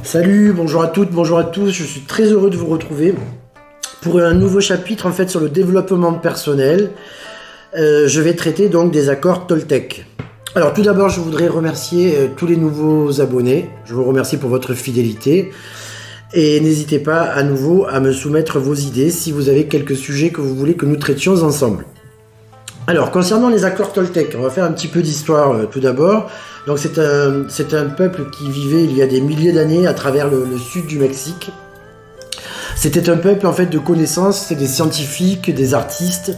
Salut, bonjour à toutes, bonjour à tous, je suis très heureux de vous retrouver pour un nouveau chapitre en fait sur le développement personnel. Je vais traiter donc des accords Toltec. Alors tout d'abord je voudrais remercier tous les nouveaux abonnés, je vous remercie pour votre fidélité et n'hésitez pas à nouveau à me soumettre vos idées si vous avez quelques sujets que vous voulez que nous traitions ensemble. Alors, concernant les accords Toltec, on va faire un petit peu d'histoire tout d'abord. Donc, c'est un peuple qui vivait il y a des milliers d'années à travers le sud du Mexique. C'était un peuple en fait de connaissances, c'était des scientifiques, des artistes.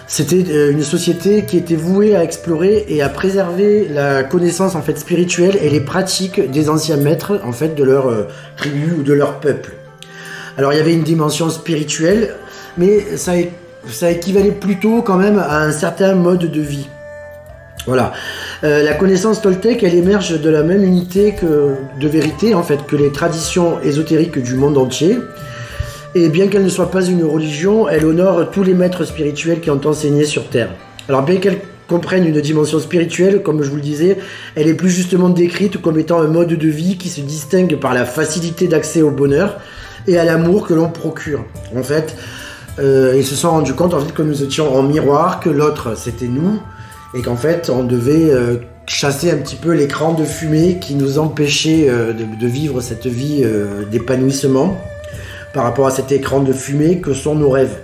C'était une société qui était vouée à explorer et à préserver la connaissance en fait spirituelle et les pratiques des anciens maîtres en fait de leur tribu ou de leur peuple. Alors, il y avait une dimension spirituelle, mais ça équivalait plutôt quand même à un certain mode de vie. Voilà. La connaissance Toltec, elle émerge de la même unité de vérité en fait que les traditions ésotériques du monde entier. Et bien qu'elle ne soit pas une religion, elle honore tous les maîtres spirituels qui ont enseigné sur Terre. Alors bien qu'elle comprenne une dimension spirituelle, comme je vous le disais, elle est plus justement décrite comme étant un mode de vie qui se distingue par la facilité d'accès au bonheur et à l'amour que l'on procure. En fait, ils se sont rendus compte en fait que nous étions en miroir, que l'autre c'était nous, et qu'en fait on devait chasser un petit peu l'écran de fumée qui nous empêchait de vivre cette vie d'épanouissement par rapport à cet écran de fumée que sont nos rêves.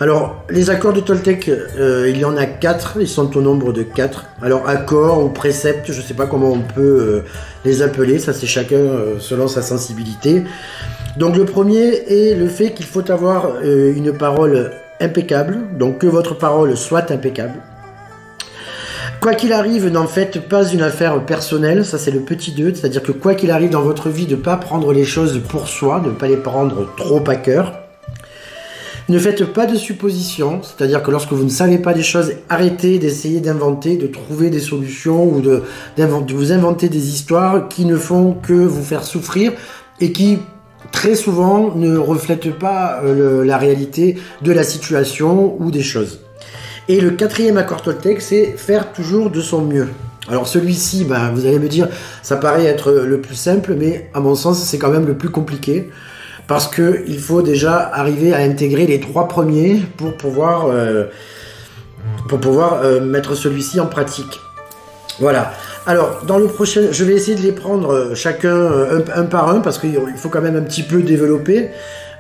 Alors les accords de Toltec, il y en a 4, ils sont au nombre de 4. Alors accords ou préceptes, je ne sais pas comment on peut les appeler, ça c'est chacun selon sa sensibilité. Donc le premier est le fait qu'il faut avoir une parole impeccable, donc que votre parole soit impeccable. Quoi qu'il arrive, n'en faites pas une affaire personnelle, ça c'est le petit 2, c'est-à-dire que quoi qu'il arrive dans votre vie, de ne pas prendre les choses pour soi, de ne pas les prendre trop à cœur. Ne faites pas de suppositions, c'est-à-dire que lorsque vous ne savez pas des choses, arrêtez d'essayer d'inventer, de trouver des solutions ou de vous inventer des histoires qui ne font que vous faire souffrir et qui très souvent ne reflètent pas la réalité de la situation ou des choses. Et le 4e accord Toltec, c'est faire toujours de son mieux. Alors celui-ci, vous allez me dire, ça paraît être le plus simple, mais à mon sens, c'est quand même le plus compliqué. Parce qu'il faut déjà arriver à intégrer les 3 premiers pour pouvoir mettre celui-ci en pratique. Voilà. Alors, dans le prochain, je vais essayer de les prendre chacun un par un, parce qu'il faut quand même un petit peu développer.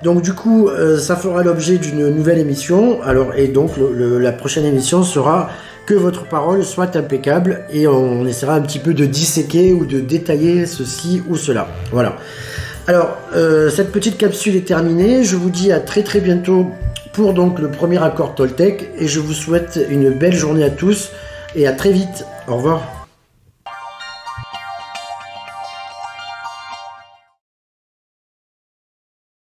Donc du coup, ça fera l'objet d'une nouvelle émission. Alors, et donc la prochaine émission sera que votre parole soit impeccable, et on essaiera un petit peu de disséquer ou de détailler ceci ou cela. Voilà. Alors, cette petite capsule est terminée. Je vous dis à très très bientôt pour donc le premier accord Toltec, et je vous souhaite une belle journée à tous et à très vite. Au revoir.